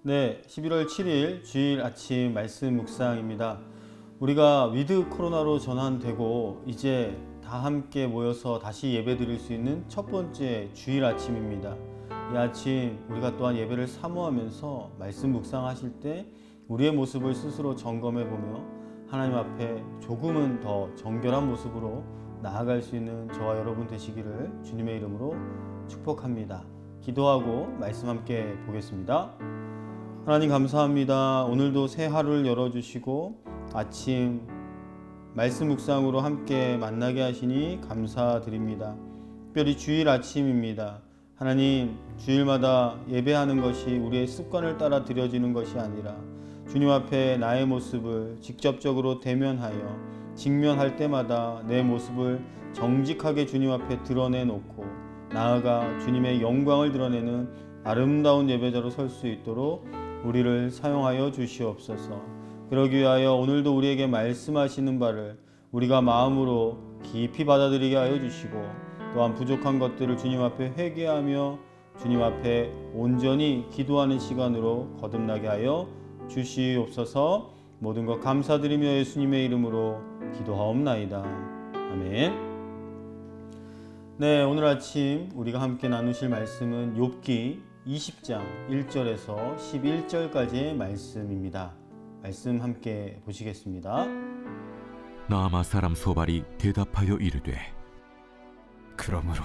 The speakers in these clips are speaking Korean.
네, 11월 7일 주일 아침 말씀 묵상입니다. 우리가 위드 코로나로 전환되고 이제 다 함께 모여서 다시 예배 드릴 수 있는 첫 번째 주일 아침입니다. 이 아침 우리가 또한 예배를 사모하면서 말씀 묵상하실 때 우리의 모습을 스스로 점검해 보며 하나님 앞에 조금은 더 정결한 모습으로 나아갈 수 있는 저와 여러분 되시기를 주님의 이름으로 축복합니다. 기도하고 말씀 함께 보겠습니다. 하나님 감사합니다. 오늘도 새 하루를 열어주시고 아침 말씀 묵상으로 함께 만나게 하시니 감사드립니다. 특별히 주일 아침입니다. 하나님, 주일마다 예배하는 것이 우리의 습관을 따라 드려지는 것이 아니라 주님 앞에 나의 모습을 직접적으로 대면하여 직면할 때마다 내 모습을 정직하게 주님 앞에 드러내놓고 나아가 주님의 영광을 드러내는 아름다운 예배자로 설 수 있도록 우리를 사용하여 주시옵소서. 그러기 위하여 오늘도 우리에게 말씀하시는 바를 우리가 마음으로 깊이 받아들이게 하여 주시고 또한 부족한 것들을 주님 앞에 회개하며 주님 앞에 온전히 기도하는 시간으로 거듭나게 하여 주시옵소서. 모든 것 감사드리며 예수님의 이름으로 기도하옵나이다. 아멘. 네, 오늘 아침 우리가 함께 나누실 말씀은 욥기 20장 1절에서 11절까지의 말씀입니다. 말씀 함께 보시겠습니다. 나아마 사람 소발이 대답하여 이르되 그러므로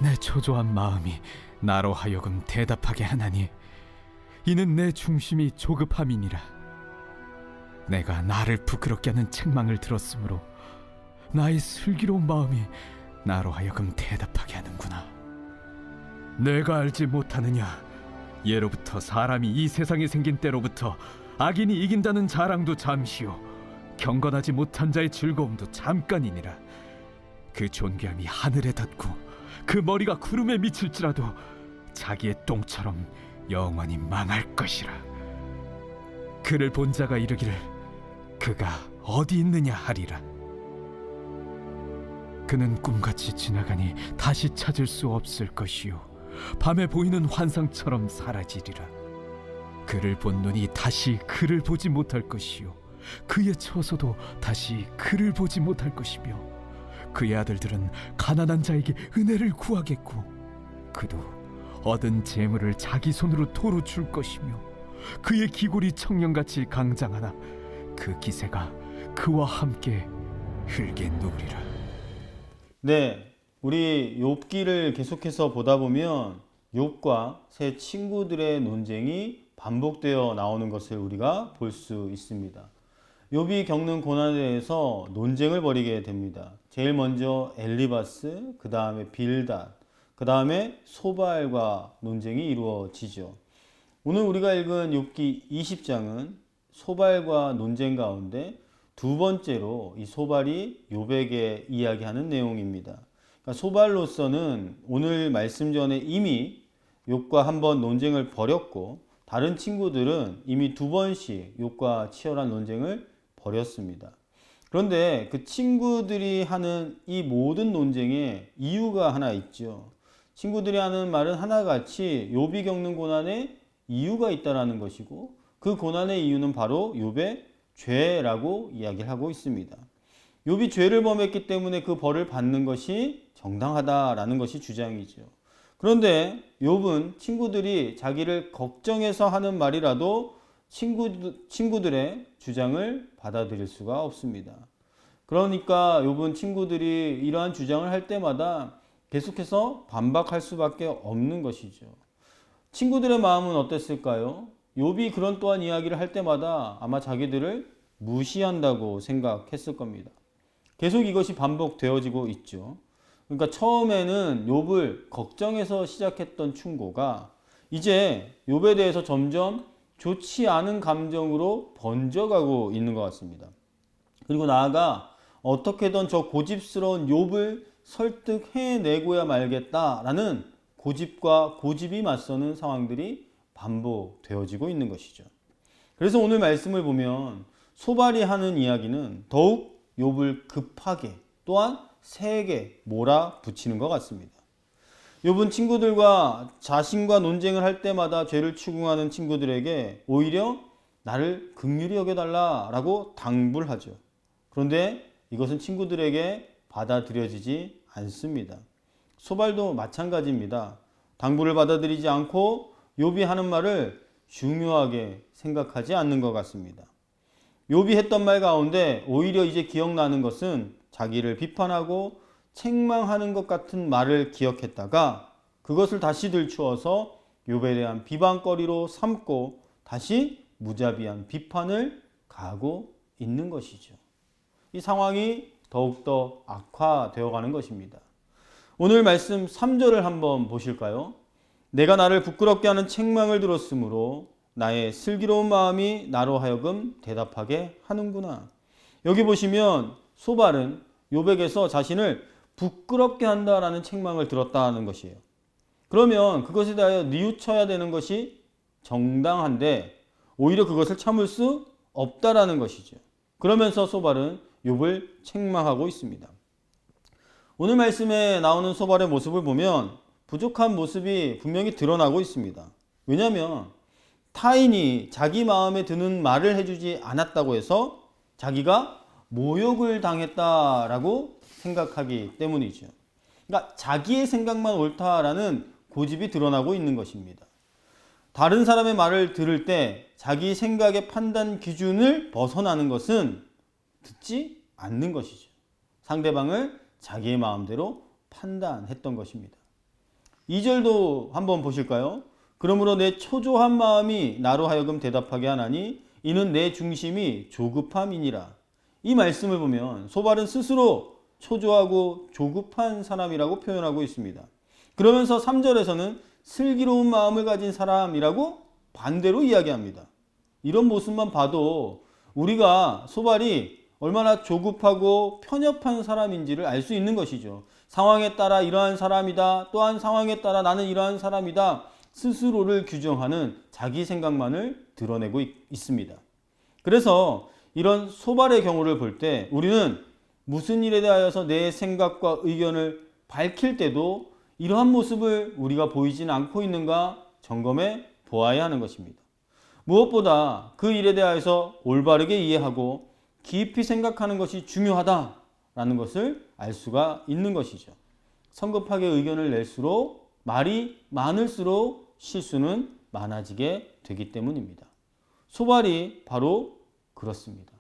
내 초조한 마음이 나로 하여금 대답하게 하나니 이는 내 중심이 조급함이니라. 내가 나를 부끄럽게 하는 책망을 들었으므로 나의 슬기로운 마음이 나로 하여금 대답하게 하는구나. 내가 알지 못하느냐? 예로부터 사람이 이 세상에 생긴 때로부터 악인이 이긴다는 자랑도 잠시요 경건하지 못한 자의 즐거움도 잠깐이니라. 그 존귀함이 하늘에 닿고 그 머리가 구름에 미칠지라도 자기의 똥처럼 영원히 망할 것이라. 그를 본 자가 이르기를 그가 어디 있느냐 하리라. 그는 꿈같이 지나가니 다시 찾을 수 없을 것이요 밤에 보이는 환상처럼 사라지리라. 그를 본 눈이 다시 그를 보지 못할 것이요 그의 처소도 다시 그를 보지 못할 것이며 그의 아들들은 가난한 자에게 은혜를 구하겠고 그도 얻은 재물을 자기 손으로 도로 줄 것이며 그의 기골이 청년같이 강장하나 그 기세가 그와 함께 흙에 누우리라. 네, 우리 욥기를 계속해서 보다 보면 욥과 세 친구들의 논쟁이 반복되어 나오는 것을 우리가 볼 수 있습니다. 욥이 겪는 고난에 대해서 논쟁을 벌이게 됩니다. 제일 먼저 엘리바스, 그 다음에 빌닷, 그 다음에 소발과 논쟁이 이루어지죠. 오늘 우리가 읽은 욥기 20장은 소발과 논쟁 가운데 두 번째로 이 소발이 욥에게 이야기하는 내용입니다. 그러니까 소발로서는 오늘 말씀 전에 이미 욥과 한 번 논쟁을 벌였고 다른 친구들은 이미 두 번씩 욥과 치열한 논쟁을 벌였습니다. 그런데 그 친구들이 하는 이 모든 논쟁에 이유가 하나 있죠. 친구들이 하는 말은 하나같이 욥이 겪는 고난에 이유가 있다라는 것이고 그 고난의 이유는 바로 욥의 죄라고 이야기를 하고 있습니다. 욥이 죄를 범했기 때문에 그 벌을 받는 것이 정당하다라는 것이 주장이죠. 그런데 욥은 친구들이 자기를 걱정해서 하는 말이라도 친구들의 주장을 받아들일 수가 없습니다. 그러니까 욥은 친구들이 이러한 주장을 할 때마다 계속해서 반박할 수밖에 없는 것이죠. 친구들의 마음은 어땠을까요? 욥이 그런 또한 이야기를 할 때마다 아마 자기들을 무시한다고 생각했을 겁니다. 계속 이것이 반복되어지고 있죠. 그러니까 처음에는 욥을 걱정해서 시작했던 충고가 이제 욥에 대해서 점점 좋지 않은 감정으로 번져가고 있는 것 같습니다. 그리고 나아가 어떻게든 저 고집스러운 욥을 설득해내고야 말겠다라는 고집과 고집이 맞서는 상황들이 반복되어지고 있는 것이죠. 그래서 오늘 말씀을 보면 소발이 하는 이야기는 더욱 욥을 급하게 또한 세게 몰아붙이는 것 같습니다. 욥은 친구들과 자신과 논쟁을 할 때마다 죄를 추궁하는 친구들에게 오히려 나를 긍휼히 여겨달라라고 당부를 하죠. 그런데 이것은 친구들에게 받아들여지지 않습니다. 소발도 마찬가지입니다. 당부를 받아들이지 않고 욥이 하는 말을 중요하게 생각하지 않는 것 같습니다. 욥이 했던 말 가운데 오히려 이제 기억나는 것은 자기를 비판하고 책망하는 것 같은 말을 기억했다가 그것을 다시 들추어서 욥에 대한 비방거리로 삼고 다시 무자비한 비판을 가하고 있는 것이죠. 이 상황이 더욱더 악화되어 가는 것입니다. 오늘 말씀 3절을 한번 보실까요? 내가 나를 부끄럽게 하는 책망을 들었으므로 나의 슬기로운 마음이 나로 하여금 대답하게 하는구나. 여기 보시면 소발은 욥에게서 자신을 부끄럽게 한다라는 책망을 들었다는 것이에요. 그러면 그것에 대하여 뉘우쳐야 되는 것이 정당한데 오히려 그것을 참을 수 없다라는 것이죠. 그러면서 소발은 욥을 책망하고 있습니다. 오늘 말씀에 나오는 소발의 모습을 보면 부족한 모습이 분명히 드러나고 있습니다. 왜냐하면 타인이 자기 마음에 드는 말을 해주지 않았다고 해서 자기가 모욕을 당했다라고 생각하기 때문이죠. 그러니까 자기의 생각만 옳다라는 고집이 드러나고 있는 것입니다. 다른 사람의 말을 들을 때 자기 생각의 판단 기준을 벗어나는 것은 듣지 않는 것이죠. 상대방을 자기의 마음대로 판단했던 것입니다. 2절도 한번 보실까요? 그러므로 내 초조한 마음이 나로 하여금 대답하게 하나니 이는 내 중심이 조급함이니라. 이 말씀을 보면 소발은 스스로 초조하고 조급한 사람이라고 표현하고 있습니다. 그러면서 3절에서는 슬기로운 마음을 가진 사람이라고 반대로 이야기합니다. 이런 모습만 봐도 우리가 소발이 얼마나 조급하고 편협한 사람인지를 알 수 있는 것이죠. 상황에 따라 이러한 사람이다. 또한 상황에 따라 나는 이러한 사람이다. 스스로를 규정하는 자기 생각만을 드러내고 있습니다. 그래서 이런 소발의 경우를 볼 때 우리는 무슨 일에 대하여서 내 생각과 의견을 밝힐 때도 이러한 모습을 우리가 보이지는 않고 있는가 점검해 보아야 하는 것입니다. 무엇보다 그 일에 대하여서 올바르게 이해하고 깊이 생각하는 것이 중요하다라는 것을 알 수가 있는 것이죠. 성급하게 의견을 낼수록 말이 많을수록 실수는 많아지게 되기 때문입니다. 소발이 바로 그렇습니다.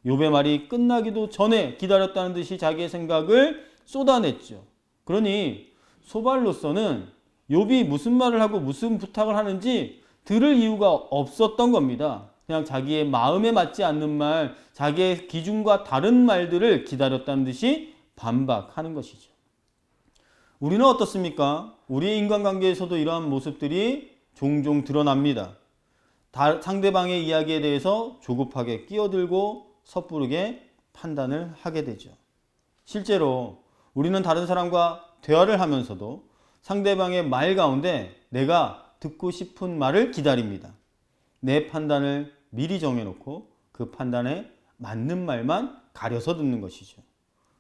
욥의 말이 끝나기도 전에 기다렸다는 듯이 자기의 생각을 쏟아냈죠. 그러니 소발로서는 욥이 무슨 말을 하고 무슨 부탁을 하는지 들을 이유가 없었던 겁니다. 그냥 자기의 마음에 맞지 않는 말, 자기의 기준과 다른 말들을 기다렸다는 듯이 반박하는 것이죠. 우리는 어떻습니까? 우리의 인간관계에서도 이러한 모습들이 종종 드러납니다. 상대방의 이야기에 대해서 조급하게 끼어들고 섣부르게 판단을 하게 되죠. 실제로 우리는 다른 사람과 대화를 하면서도 상대방의 말 가운데 내가 듣고 싶은 말을 기다립니다. 내 판단을 미리 정해놓고 그 판단에 맞는 말만 가려서 듣는 것이죠.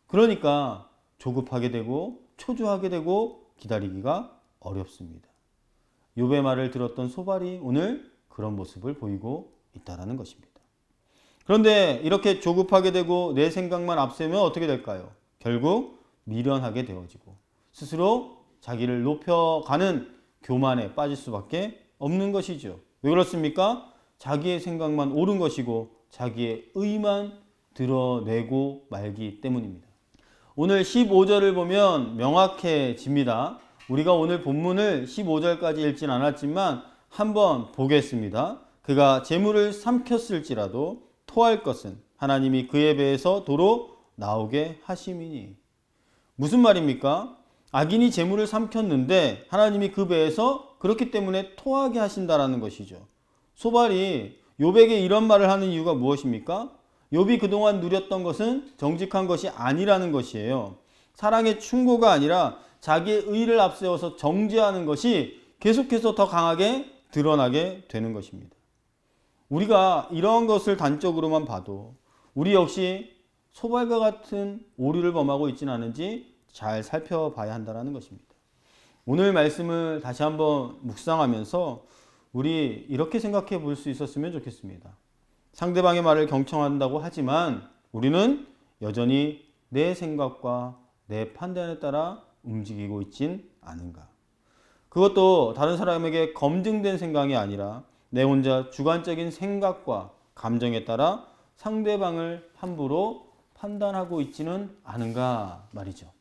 그러니까 조급하게 되고 초조하게 되고 기다리기가 어렵습니다. 욥의 말을 들었던 소발이 오늘 그런 모습을 보이고 있다는 것입니다. 그런데 이렇게 조급하게 되고 내 생각만 앞세우면 어떻게 될까요? 결국 미련하게 되어지고 스스로 자기를 높여가는 교만에 빠질 수밖에 없는 것이죠. 왜 그렇습니까? 자기의 생각만 옳은 것이고 자기의 의만 드러내고 말기 때문입니다. 오늘 15절을 보면 명확해집니다. 우리가 오늘 본문을 15절까지 읽진 않았지만 한번 보겠습니다. 그가 재물을 삼켰을지라도 토할 것은 하나님이 그의 배에서 도로 나오게 하심이니. 무슨 말입니까? 악인이 재물을 삼켰는데 하나님이 그 배에서 그렇기 때문에 토하게 하신다라는 것이죠. 소발이 욥에게 이런 말을 하는 이유가 무엇입니까? 욥이 그동안 누렸던 것은 정직한 것이 아니라는 것이에요. 사랑의 충고가 아니라 자기의 의를 앞세워서 정죄하는 것이 계속해서 더 강하게 드러나게 되는 것입니다. 우리가 이러한 것을 단적으로만 봐도 우리 역시 소발과 같은 오류를 범하고 있지는 않은지 잘 살펴봐야 한다는 것입니다. 오늘 말씀을 다시 한번 묵상하면서 우리 이렇게 생각해 볼 수 있었으면 좋겠습니다. 상대방의 말을 경청한다고 하지만 우리는 여전히 내 생각과 내 판단에 따라 움직이고 있진 않은가. 그것도 다른 사람에게 검증된 생각이 아니라 내 혼자 주관적인 생각과 감정에 따라 상대방을 함부로 판단하고 있지는 않은가 말이죠.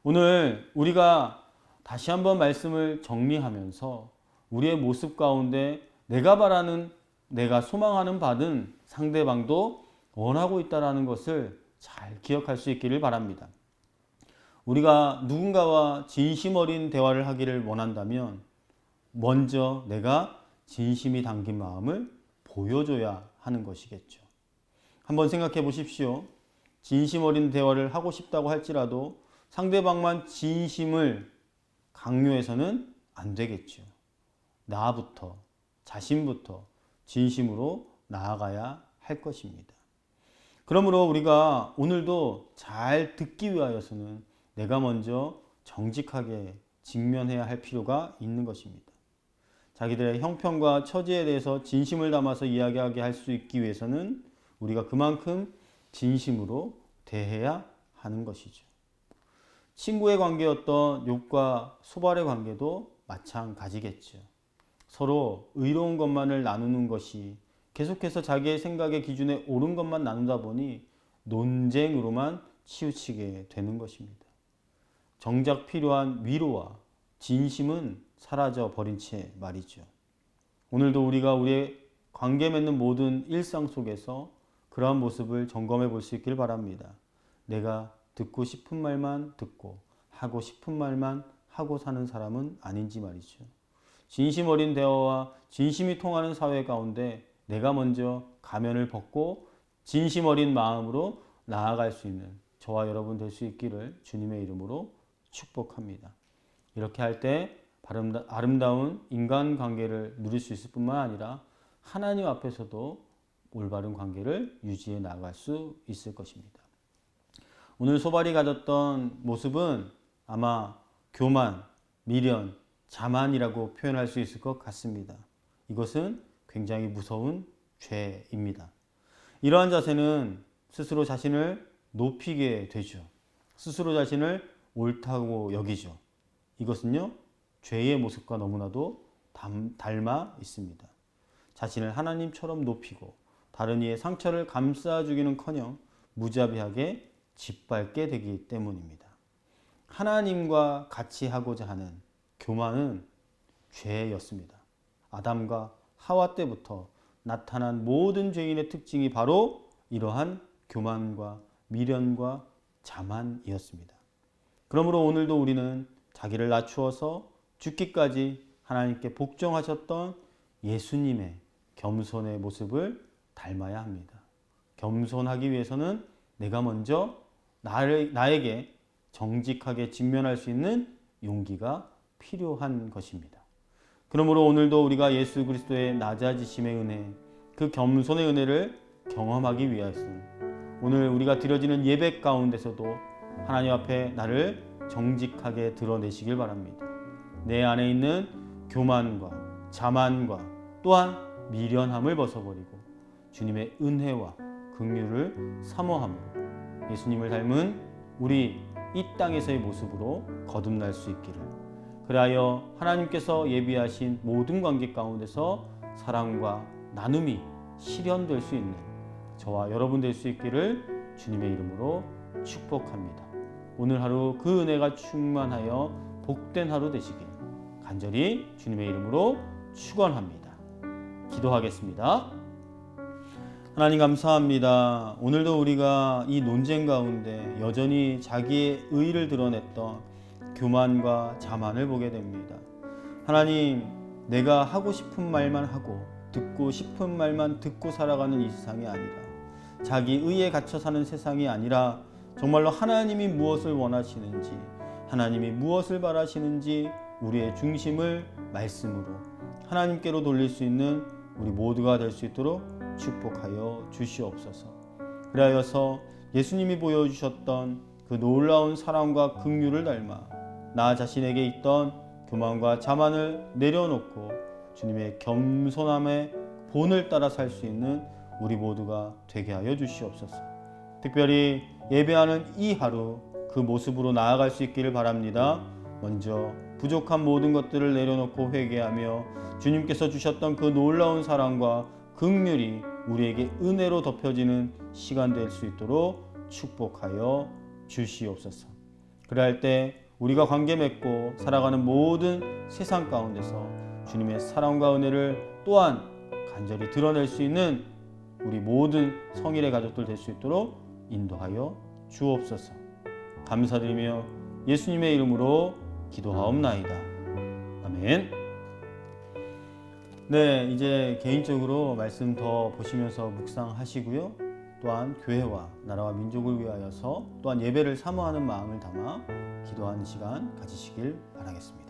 오늘 우리가 다시 한번 말씀을 정리하면서 우리의 모습 가운데 내가 바라는, 내가 소망하는 바는 상대방도 원하고 있다는 것을 잘 기억할 수 있기를 바랍니다. 우리가 누군가와 진심 어린 대화를 하기를 원한다면 먼저 내가 진심이 담긴 마음을 보여줘야 하는 것이겠죠. 한번 생각해 보십시오. 진심 어린 대화를 하고 싶다고 할지라도 상대방만 진심을 강요해서는 안 되겠죠. 나부터, 자신부터 진심으로 나아가야 할 것입니다. 그러므로 우리가 오늘도 잘 듣기 위하여서는 내가 먼저 정직하게 직면해야 할 필요가 있는 것입니다. 자기들의 형편과 처지에 대해서 진심을 담아서 이야기하게 할 수 있기 위해서는 우리가 그만큼 진심으로 대해야 하는 것이죠. 친구의 관계였던 욥과 소발의 관계도 마찬가지겠죠. 서로 의로운 것만을 나누는 것이 계속해서 자기의 생각의 기준에 옳은 것만 나누다 보니 논쟁으로만 치우치게 되는 것입니다. 정작 필요한 위로와 진심은 사라져 버린 채 말이죠. 오늘도 우리가 우리의 관계 맺는 모든 일상 속에서 그러한 모습을 점검해 볼 수 있길 바랍니다. 내가 듣고 싶은 말만 듣고 하고 싶은 말만 하고 사는 사람은 아닌지 말이죠. 진심 어린 대화와 진심이 통하는 사회 가운데 내가 먼저 가면을 벗고 진심 어린 마음으로 나아갈 수 있는 저와 여러분 될 수 있기를 주님의 이름으로 축복합니다. 이렇게 할 때 아름다운 인간관계를 누릴 수 있을 뿐만 아니라 하나님 앞에서도 올바른 관계를 유지해 나갈 수 있을 것입니다. 오늘 소발이 가졌던 모습은 아마 교만, 미련, 자만이라고 표현할 수 있을 것 같습니다. 이것은 굉장히 무서운 죄입니다. 이러한 자세는 스스로 자신을 높이게 되죠. 스스로 자신을 옳다고 여기죠. 이것은요, 죄의 모습과 너무나도 닮아 있습니다. 자신을 하나님처럼 높이고 다른 이의 상처를 감싸주기는커녕 무자비하게 짓밟게 되기 때문입니다. 하나님과 같이 하고자 하는 교만은 죄였습니다. 아담과 하와 때부터 나타난 모든 죄인의 특징이 바로 이러한 교만과 미련과 자만이었습니다. 그러므로 오늘도 우리는 자기를 낮추어서 죽기까지 하나님께 복종하셨던 예수님의 겸손의 모습을 닮아야 합니다. 겸손하기 위해서는 내가 먼저 나에게 정직하게 직면할 수 있는 용기가 필요한 것입니다. 그러므로 오늘도 우리가 예수 그리스도의 낮아지심의 은혜, 그 겸손의 은혜를 경험하기 위하여서는 오늘 우리가 드려지는 예배 가운데서도 하나님 앞에 나를 정직하게 드러내시길 바랍니다. 내 안에 있는 교만과 자만과 또한 미련함을 벗어버리고 주님의 은혜와 긍휼을 사모함으로 예수님을 닮은 우리 이 땅에서의 모습으로 거듭날 수 있기를, 그리하여 하나님께서 예비하신 모든 관계 가운데서 사랑과 나눔이 실현될 수 있는 저와 여러분 될 수 있기를 주님의 이름으로 축복합니다. 오늘 하루 그 은혜가 충만하여 복된 하루 되시길 간절히 주님의 이름으로 축원합니다. 기도하겠습니다. 하나님 감사합니다. 오늘도 우리가 이 논쟁 가운데 여전히 자기의 의의를 드러냈던 교만과 자만을 보게 됩니다. 하나님, 내가 하고 싶은 말만 하고 듣고 싶은 말만 듣고 살아가는 이 세상이 아니라, 자기 의에 갇혀 사는 세상이 아니라 정말로 하나님이 무엇을 원하시는지, 하나님이 무엇을 바라시는지 우리의 중심을 말씀으로 하나님께로 돌릴 수 있는 우리 모두가 될 수 있도록 축복하여 주시옵소서. 그리하여서 예수님이 보여주셨던 그 놀라운 사랑과 긍휼을 닮아 나 자신에게 있던 교만과 자만을 내려놓고 주님의 겸손함의 본을 따라 살 수 있는 우리 모두가 되게 하여 주시옵소서. 특별히 예배하는 이 하루 그 모습으로 나아갈 수 있기를 바랍니다. 먼저 부족한 모든 것들을 내려놓고 회개하며 주님께서 주셨던 그 놀라운 사랑과 긍휼이 우리에게 은혜로 덮여지는 시간 될 수 있도록 축복하여 주시옵소서. 그럴 때 우리가 관계 맺고 살아가는 모든 세상 가운데서 주님의 사랑과 은혜를 또한 간절히 드러낼 수 있는 우리 모든 성일의 가족들 될 수 있도록 인도하여 주옵소서. 감사드리며 예수님의 이름으로 기도하옵나이다. 아멘. 네, 이제 개인적으로 말씀 더 보시면서 묵상하시고요. 또한 교회와 나라와 민족을 위하여서 또한 예배를 사모하는 마음을 담아 기도하는 시간 가지시길 바라겠습니다.